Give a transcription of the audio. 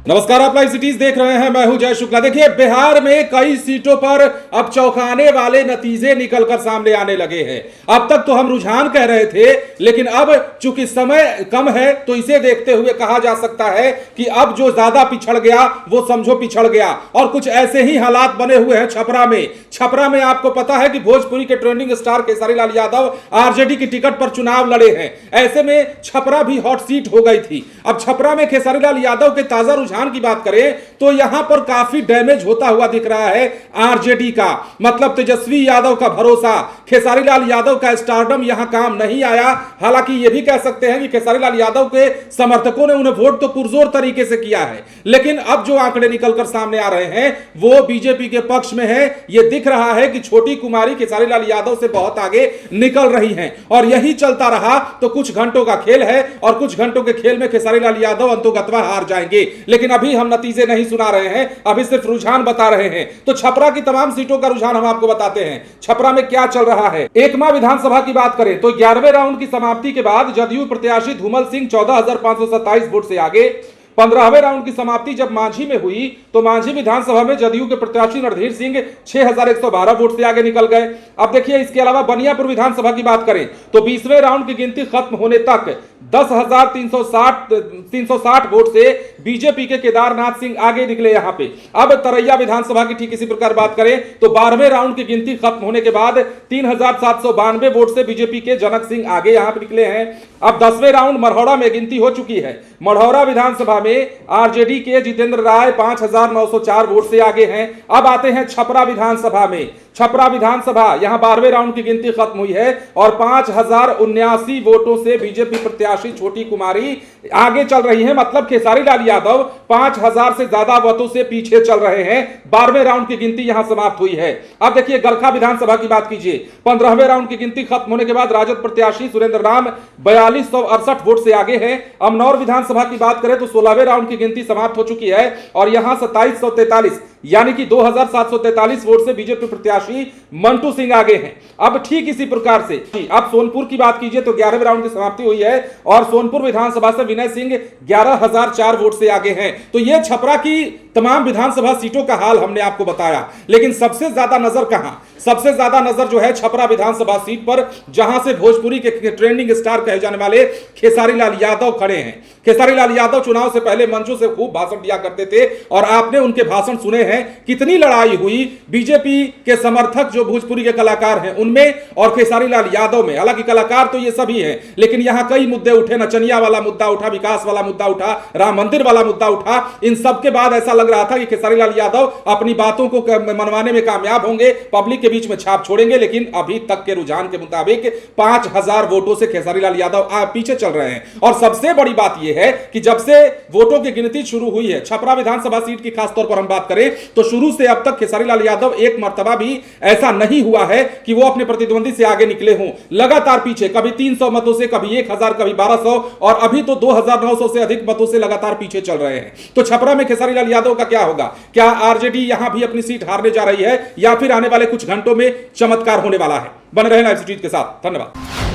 नमस्कार, आप live cities देख रहे हैं। मैं हूं जय शुक्ला। देखिए, बिहार में कई सीटों पर अब चौंकाने वाले नतीजे निकलकर सामने आने लगे हैं। अब तक तो हम रुझान कह रहे थे, लेकिन अब चूंकि समय कम है तो इसे देखते हुए कहा जा सकता है कि अब जो ज्यादा पिछड़ गया वो समझो पिछड़ गया। और कुछ ऐसे ही हालात बने हुए हैं छपरा में। छपरा में आपको पता है कि भोजपुरी के trending star Khesari Lal Yadav RJD की टिकट पर चुनाव लड़े हैं। ऐसे में छपरा भी हॉट सीट हो गई थी। अब छपरा में खेसारी लाल यादव के ताजा रुझान की बात करें तो यहां पर काफी डैमेज होता हुआ दिख रहा है आरजेडी का। मतलब तेजस्वी यादव का भरोसा, खेसारी लाल यादव का स्टारडम यहां काम नहीं आया। हालांकि यह भी कह सकते हैं कि खेसारी लाल यादव के समर्थकों ने उन्हें वोट तो पुरजोर तरीके से किया है, लेकिन अब जो आंकड़े निकलकर सामने आ रहे हैं वो बीजेपी के पक्ष में है। यह दिख रहा है कि छोटी कुमारी खेसारी लाल यादव से बहुत आगे निकल रही हैं और यही चलता रहा तो कुछ घंटों का खेल है और कुछ घंटों के खेल में खेसारी लाल यादव अंतोगत्वा हार जाएंगे। लेकिन अभी हम नतीजे नहीं सुना रहे हैं, अभी सिर्फ रुझान बता रहे हैं। तो छपरा की तमाम सीटों का रुझान हम आपको बताते हैं। छपरा में क्या चल रहा है। एकमा विधानसभा की बात करें तो 11वें राउंड की समाप्ति के बाद जदयू प्रत्याशी धूमल सिंह 14,527 वोट से आगे। 15वें राउंड की समाप्ति जब मांझी में हुई तो मांझी विधानसभा में जदयू के प्रत्याशी रणधीर सिंह 6,112 वोट से आगे निकल गए। अब देखिए, इसके अलावा बनियापुर विधानसभा की बात करें तो 20वें राउंड की गिनती खत्म होने तक 10,360 वोट से बीजेपी के केदारनाथ सिंह आगे निकले यहां पे। अब तरैया विधानसभा की ठीक इसी प्रकार बात करें तो 12वें राउंड की गिनती खत्म होने के बाद 3,792 वोट से बीजेपी के जनक सिंह आगे यहां पे निकले हैं। अब 10वें राउंड मढ़ौरा में गिनती हो चुकी है। मढ़ौरा विधानसभा में आरजेडी के जितेंद्र राय 5,904 वोट से आगे हैं। अब आते हैं छपरा विधानसभा में। छपरा विधानसभा यहां 12वें राउंड की गिनती खत्म हुई है और 5,079 वोटों से बीजेपी प्रत्याशी छोटी कुमारी आगे चल रही है। मतलब खेसारी लाल यादव 5,000 से ज्यादा वोटों से पीछे चल रहे हैं। 12वें राउंड की गिनती यहां समाप्त हुई है। अब देखिए, गरखा विधानसभा की बात कीजिए। 15वें राउंड की गिनती खत्म होने के बाद राजद प्रत्याशी सुरेंद्र राम 4,268 वोट से आगे हैं। अमनौर विधानसभा की बात करें तो 16वें राउंड की गिनती समाप्त हो चुकी है और यहां 2,743 यानी कि 2,743 वोट से बीजेपी प्रत्याशी मंटू सिंह आगे हैं। अब ठीक इसी प्रकार से अब सोनपुर की बात कीजिए तो 11वें राउंड की समाप्ति हुई है और सोनपुर विधानसभा से विनय सिंह 11,004 वोट से आगे हैं। तो यह छपरा की तमाम विधानसभा सीटों का हाल हमने आपको बताया। लेकिन सबसे ज्यादा नजर कहां? सबसे ज्यादा नजर जो है छपरा विधानसभा सीट पर, जहां से भोजपुरी के ट्रेंडिंग स्टार कहे जाने वाले खेसारी लाल यादव खड़े हैं। खेसारी लाल यादव चुनाव से पहले मंचों से खूब भाषण दिया करते थे और आपने उनके भाषण सुने हैं। कितनी लड़ाई हुई बीजेपी के समर्थक जो भोजपुरी के कलाकार हैं उनमें और खेसारी लाल यादव में। हालांकि कलाकार तो ये सभी हैं, लेकिन यहां कई मुद्दे उठे। नचनिया वाला मुद्दा उठा, विकास वाला मुद्दा उठा, राम मंदिर वाला मुद्दा उठा। इन सब के बाद ऐसा लग रहा था कि खेसारी लाल यादव अपनी बातों को मनवाने में कामयाब होंगे, पब्लिक के बीच में छाप छोड़ेंगे। लेकिन अभी तक के रुझान के मुताबिक 5,000 वोटों से खेसारी लाल यादव पीछे चल रहे हैं। और सबसे बड़ी बात यह है कि जब से वोटों की गिनती शुरू हुई है छपरा विधानसभा सीट की खासतौर पर हम बात करें तो शुरू से अब तक खेसारी लाल यादव एक मर्तबा भी ऐसा नहीं हुआ है कि वो अपने प्रतिद्वंदी से आगे निकले हों। लगातार पीछे, कभी 300 मतों से, कभी 1,000, कभी 1,200 और अभी तो 2,900 से अधिक मतों से लगातार पीछे चल रहे हैं। तो छपरा में खेसारी लाल यादव का क्या होगा? क्या आरजेडी यहां भी अपनी सीट हारने जा रही है या फिर आने वाले कुछ घंटों में चमत्कार होने वाला है? बने रहें लाइव सिटीज के साथ। धन्यवाद।